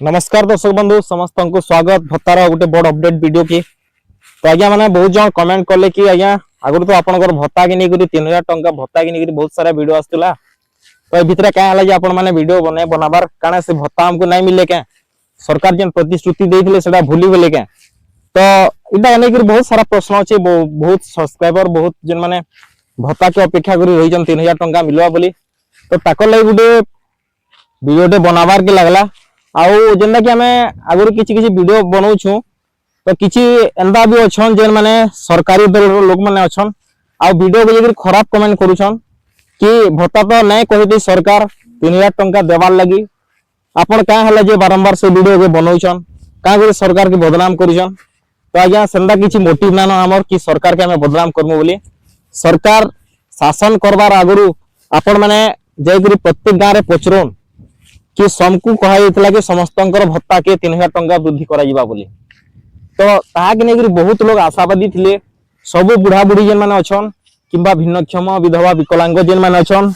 नमस्कार दर्शक बंधु समस्त को स्वागत भत्तार गोटे बड़ अपडेट वीडियो की। तो आज्ञा मैंने बहुत जन कमेंट कले कि आज्ञा आगुरी तो आपनकर भत्ता की नहीं 3000 टंका भत्ता की नहीं बहुत सारा वीडियो आसला। तो ये भितर क्या है आपण मैंने वीडियो बनाबार कारण से भत्ता हमको नहीं मिले क्या सरकार जेन प्रतिश्रुति देते से भूली गले क्या। तो इटा नहीं बहुत सारा प्रश्न अच्छे बहुत सब्सक्राइबर बहुत जेन मैंने भत्ता के अपेक्षा कर रही 3000 टंका मिलवा बोली। तो ताकर लगी गोटे वीडियो बनाबार के लगला आउ जेनटा कि आमे आगुरी किछि किछि वीडियो बनाउछु तो किछि एंदा भी अछन जेन माने सरकारी दल लोक माने अछन आ वीडियो के जगर खराब कमेंट करूछन कि भत्ता तो नहीं कहिदे सरकार 3000 टंका देवार लगी आपण का हला जे बारंबार से वीडियो के बनाउछन का करे सरकार के बदनाम करूछन। तो आज्ञा सेंदा किछि मोटिव नानो हमर कि सरकार के हमें बदनाम करमु बोली सरकार शासन करबार आगुरु आपण माने जयगिरी प्रत्येक गांव रे पचरोन कि समकु कहा कि समस्त भत्ता के 3000 टंका वृद्धि करा बोली। तो ताकि नहीं बहुत लोग आशावादी थिले सबु बुढ़ा बुढ़ी जेन माने अछन किंबा भिन्नक्षम विधवा विकलांग जेन माने अछन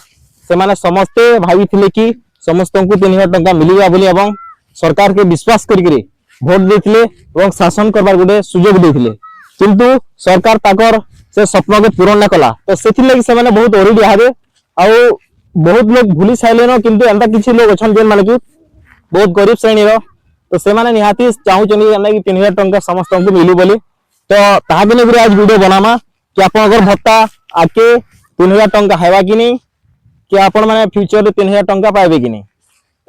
से माने समस्ते भावी थिले कि समस्त को 3000 टंका मिलिबा बोली एवं सरकार के विश्वास करिके भोट देथिले एवं शासन करबार गोटे सुजोग देथिले किंतु सरकार ताकर से स्वप्न के पूर्ण न कला। तो सेथि लागि से माने बहुत ओरिड हाबे आउ बहुत लोग भूली साइलेन किंतु एंता किछि लोग अछन जेन माने कि बहुत गरीब श्रेणी रो तो से माने निहाती चाहूचनी एना कि 3000 टंका समस्त को मिलु बोली। तो ताहा बिने गुरे आज वीडियो बनामा कि आपन अगर भत्ता आके 3000 टंका हेबा कि नहीं कि आपन माने फ्यूचर रे 3000 टंका पाइबे कि नहीं।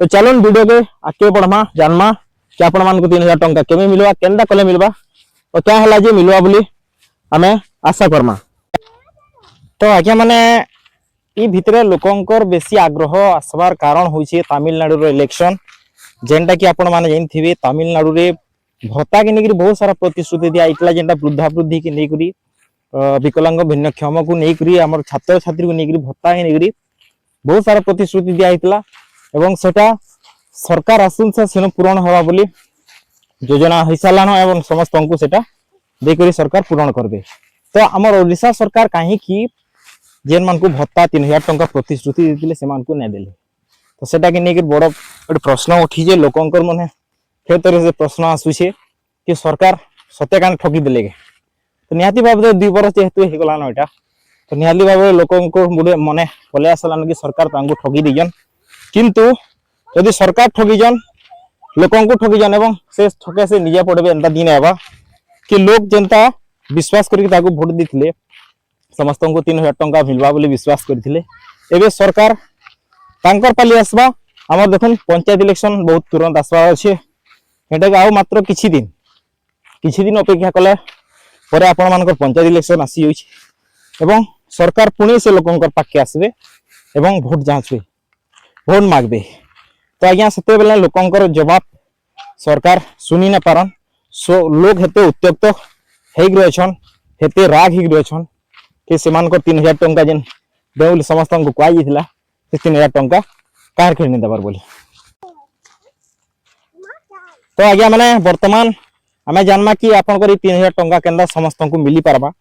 तो चलन वीडियो के आके पढमा जानमा कि आपन मान को 3000 टंका केमे मिलवा केंदा कले मिलवा और क्या हला जे मिलवा बोली हमें आशा करमा। तो आके माने ई भितरे लोकंकर बेसी आग्रह आसबार कारण होइछे तमिलनाडु रो इलेक्शन जेंटा कि आपण माने जानथिबे तमिलनाडु रे भत्ता के नेकरी बहुत सारा प्रतिश्रुति दिया आइतला जेंटा वृद्धा वृद्धि के नेकरी विकलांग भिन्नक्षम को नेकरी हमर छात्र छात्री को नेकरी भत्ता के नेकरी बहुत सारा प्रतिश्रुति दिया आइतला एवं सेटा सरकार आसन से सेन पूर्ण होबा बोली योजना हिसालान एवं समस्त को सेटा देकरी सरकार पूर्ण करबे। तो हमर ओडिसा सरकार काहे कि जेन मान को भत्ता 3000 टंका प्रतिश्रुति देथिले से मान को नै देले। तो सेटा के नेके बड़ एक प्रश्न उठी जे लोकंकर मने फेतरे से प्रश्न आसु छे कि सरकार सत्य कान ठकी देले के। तो निहाती बाबद 2 वर्ष जेहेतु हे गलान एटा तो निहाती बाबद लोकंकर मुडे मने पले आसलान कि सरकार तांगु ठगी दिजन किंतु यदि सरकार ठगी जन लोकंको ठगी जन एवं से ठके से निजे पड़बे एंता दिन आबा कि लोग जनता विश्वास करके ताकु वोट दिथिले समस्त को 3000 टंका मिलवा बोली विश्वास करथिले एबे सरकार तांकर पाली आसबा हमर देखन पंचायत इलेक्शन बहुत तुरंत आसबा अछि हेटा आउ मात्र किछि दिन अपेक्षा कले परे आपण मानकर पंचायत इलेक्शन आसी होइछि एवं सरकार पुणी से लोकंकर पाके आसबे एवं वोट जांचबे वोट मागबे। तो आज्ञा सते बेला लोकंकर जवाब सरकार सुनी न पारन सो लोग हेते उत्त्यक्त हेग रहछन हेते राग हेग रहछन कि सेमान को 3000 टंका जेन देउल समस्त को क्वाई दिथिला से 3000 टंका कार खेने दबार बोली। तो आज्ञा माने वर्तमान हमें जानमा कि आपन करी 3000 टंका केंदा समस्त को मिली पारबा।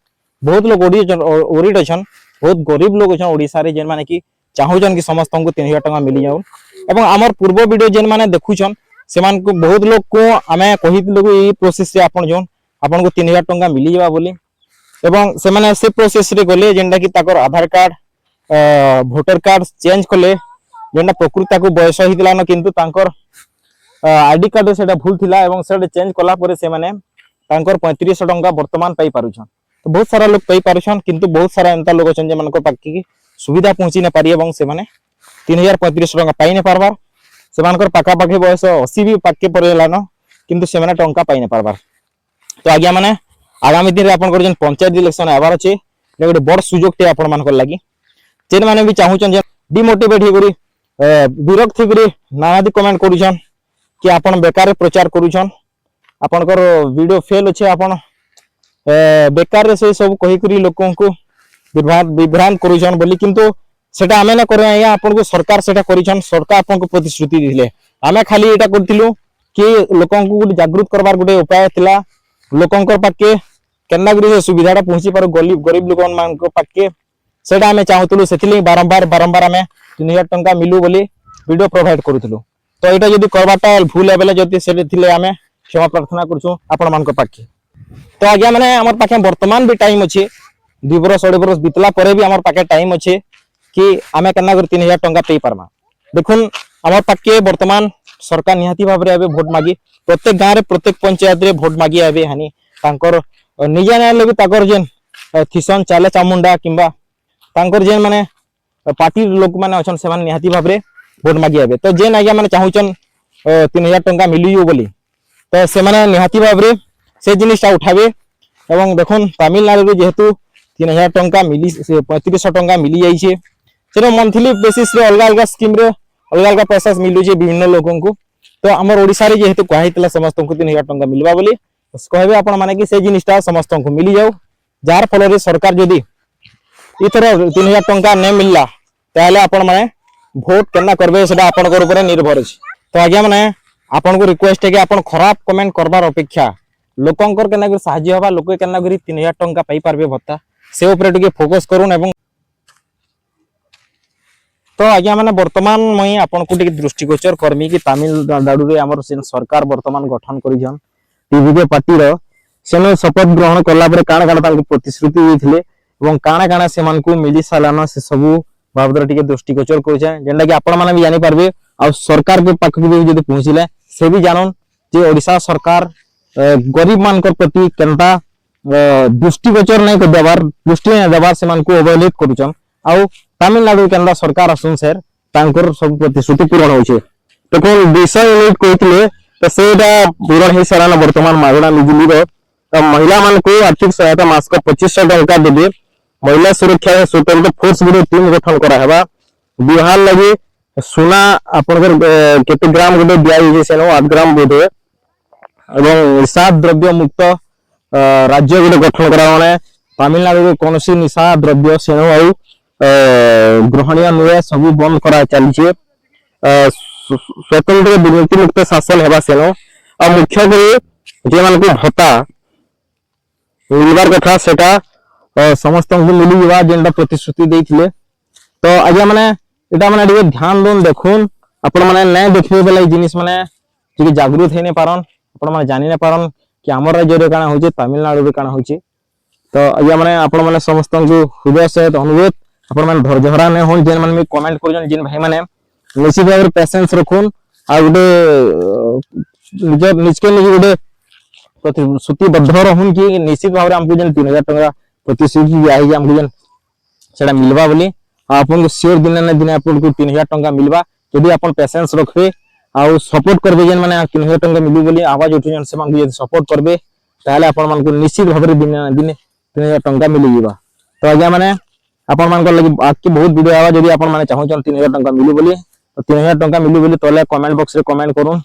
बहुत लोग ओरिड अछन बहुत गरीब लोग अछन ओडिसा रे जेन माने कि चाहूजन कि समस्त को 3000 टंका मिली जाऊ एवं हमर पूर्व वीडियो जेन माने देखुछन सेमान को बहुत लोग को हमें कहितलो कि ई प्रोसेस से आपन जोन आपन को 3000 टंका मिली जाबा बोली एवं से माने से प्रोसेस रे गले जेंडा कि ताकर आधार कार्ड वोटर कार्ड चेंज कले जेंडा प्रकृति को बयस हितला न किंतु तांकर आईडी कार्ड सेटा भूल थिला एवं सेटा चेंज कला परे से माने तांकर 3500 टंका वर्तमान पाई पारुछन। तो बहुत सारा लोग पाई पारुछन किंतु बहुत सारा एंता लोग अछन जे मानको पाकी सुविधा पहुंची न पारी एवं से माने 3500 टंका पाई न पारबार से मानकर पाका पाके बयस 80 भी पाके परेला न किंतु से माने टंका पाई न पारबार। तो आज्ञा माने आगामी दिन रे आपन कर जन पंचायत इलेक्शन आबार अछि गोटे बड़ सुजोग ते आपन मान लागि जेन माने भी चाहूचन जे डिमोटिवेट हे करी विरक्त हे करी नानादी कमेंट करूछन कि आपन बेकार प्रचार करूछन आपन कर वीडियो फेल अछि आपन बेकार रे से सब कहि करी लोकन को विभ्रांत करूछन बोली किंतु सेटा हमें न करे या आपन को सरकार सेटा करिछन सरकार आपन को प्रतिश्रुति दिले हमें खाली एटा करथिलु कि लोकन को जागृत करबार गोटे उपाय थिला लोकंकर पाके केन्ना गुरी सुविधाटा पहुंची पारो गरीब लोक मान को पाके सेटा हमें चाहूतलु सेथिले बारंबार हमें 3000 टंका मिलू बोली वीडियो प्रोवाइड करूतलु। तो एटा जदि करबाटा भूल है बेले जदि से थिले आमे क्षमा प्रार्थना करछु आपण मान को पाखे। तो आज्ञा माने हमर पाखे वर्तमान भी टाइम अछि 2 बरस 2.5 बरस बितला परे भी हमर पाखे टाइम अछि कि आमे केना कर 3000 टंका पे पारमा। देखुन हमर पाखे वर्तमान सरकार निहाती भाबरे आबे भोट मागी प्रत्येक गांव रे प्रत्येक पंचायत रे भोट मागी आबे हानि तांकर निजे ना लेबे ताकर जेन थिसन चाले चामुंडा किंबा तांकर जेन माने पार्टी लोक माने अछन से माने निहाती भाबरे भोट मागी आबे। तो जेन आज्ञा माने चाहुचन 3000 टंका मिलियो बोली तो से माने निहाती भाबरे से जिनिसटा उठाबे। एवं देखुन तमिलनाडु रे जेहेतु 3000 टंका मिली 3500 टंका मिली जाई छे सेरो मंथली बेसिस रे अलग अलग स्कीम रे अलग अलग पैसा मिलु छे विभिन्न लोगन को। तो हमर ओडिसा रे जेहेतु कहितला समस्त को 3000 टंका मिलबा बोली कहबे आपण माने कि से जिनिसटा समस्त को मिली जाऊ जार फल रे सरकार जदी इतर 3000 टंका नै मिलला ताले आपण माने भोट केना करबे सेटा आपण को ऊपर निर्भर अछि। तो आज्ञा माने आपण को रिक्वेस्ट है कि आपण खराब कमेंट करबार अपेक्षा लोकंकर केना कर सहाय्य हबा लोक केना करी 3000 टंका पाई पारबे भत्ता से ऊपर टिके फोकस करून। एवं तो आज्ञा माने वर्तमान मई आपण को टिके दृष्टिगोचर करमी कि तमिलनाडु रे हमर सरकार वर्तमान गठन करिजन टीवी पार्टी रो सेनो शपथ ग्रहण करला परे काना काना तांको प्रतिश्रुति दैथिले एवं काना काना से मान को मिली सालाना से सब बाबदर टिके दृष्टिगोचर करिछे जेंडा कि आपण माने भी जानि पारबे आ सरकार के पाख भी जदी पहुंचिले से भी जानन जे ओडिसा सरकार गरीब मान को प्रति केनता दृष्टिगोचर नहीं कर देबार दृष्टि नहीं देबार से मान को अवहेलित करूछन आ तमिलनाडु केनता सरकार असन सर तांकर सब प्रतिश्रुति पूर्ण होइछे। तो कोन 200 यूनिट कहितले तो सेटा पूर्ण हे साराना वर्तमान मागणा बिजली रो महिला मान को आर्थिक सहायता मास को 2500 टंका देबे। महिला सुरक्षा स्वतंत्र फोर्स गुरो टीम गठन करा हेबा बिहार लगे सुना आपनकर केते ग्राम गुडे दियाई जे सेनो 8 ग्राम बोधे एवं निशा द्रव्य मुक्त राज्य गुडे गठन करा माने तमिलनाडु रे कोनोसी निशा द्रव्य सेनो आउ ग्रहणीय नुए सब बंद करा चली छे स्वतंत्र दुर्नीति मुक्त शासन हेबा सेनो आ मुख्य करे जे मान को भत्ता मिलबार कथा सेटा समस्त को मिली जवा जेंडा प्रतिश्रुति देथिले। तो आज्ञा माने एटा माने टिके ध्यान दोन देखुन आपण माने नै देखबे बेले जिनिस माने टिके जागृत हेने पारन आपण माने जानि नै पारन कि हमर राज्य रे काना होचे तमिलनाडु रे काना होचे। तो आज्ञा माने आपण माने समस्त को हृदय से अनुरोध आपण माने धैर्य हरा नै होन जेन माने में कमेंट करजन जेन भाई माने निश्चित भाव पेशेंस रखुन आ गुटे निजके निज गुटे प्रतिश्रुतिबद्ध रहून कि निश्चित भाव हमको जेन 3000 टंका प्रतिश्रुति दिया है हमको जेन सेटा मिलबा बोली आपन को श्योर दिन ना दिन आपन को 3000 टंका मिलबा यदि आपन पेशेंस रखबे आ सपोर्ट करबे जेन माने 3000 टंका मिलु बोली आवाज उठु जेन से मान को सपोर्ट करबे ताले आपन मान को निश्चित भाव दिन ना दिन 3000 टंका मिलि जीवा। तो आज्ञा माने आपण मान को लगी आके बहुत वीडियो आवा यदि आपण माने चाहौ 3000 टंका मिलु बोली तो 3000 टंका मिलु बोली तले कमेंट बॉक्स रे कमेंट करूं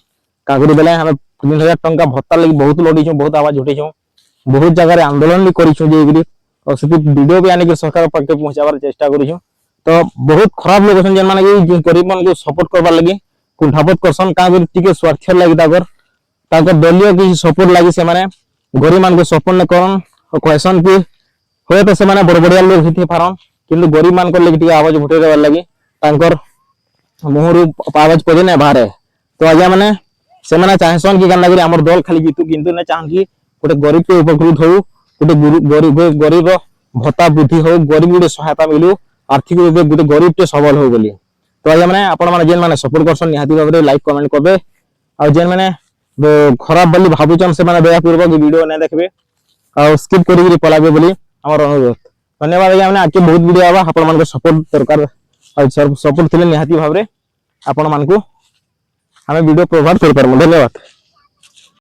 कागरी बेले हम 3000 टंका भत्ता लगी बहुत लड़ी छु बहुत आवाज उठै छु बहुत जगह रे आंदोलन भी करि छु जेगिरी और सिर्फ वीडियो भी आने के सरकार पाके पहुंचाबार चेष्टा करि छु। तो बहुत खराब लोग अछन जेन माने कि गरीब मान को सपोर्ट करबा लगी कुंठापत करसन कागरी टिके स्वार्थ लगी ताकर दलीय की सपोर्ट लगी से माने गरीब मान को सपोर्ट न करन और कहसन कि होय तो से माने बड़ बड़िया लोग हिते पारन किंतु गरीब मान को लगी टिके आवाज उठै देबा लगी ताकर मुहरु आवाज पदे नै बाहरे। तो आज्ञा माने से माने चाहसन कि गन्ना करी हमर दल खाली जीतु किंतु नै चाहन कि गोटे गरीब के उपकृत हो गोटे गरीब भत्ता वृद्धि हो गरीब गुटे सहायता मिलू आर्थिक रूप गोटे गरीब टे सबल हो बोली। तो आज्ञा माने आपण माने जेन माने सपोर्ट करसन निहाती भाबरे लाइक कमेंट करबे आ जेन माने खराब बोली भाबुचन से माने दया पूर्वक वीडियो नै देखबे आ स्किप करी पलाबे बोली हमर अनुरोध। धन्यवाद आज्ञा माने आके बहुत वीडियो आवा आपण मान को सपोर्ट दरकार आ सपोर्ट थिले निहाती भाबरे आपण मान को हमें वीडियो प्रोवाइड कर पारमु। धन्यवाद।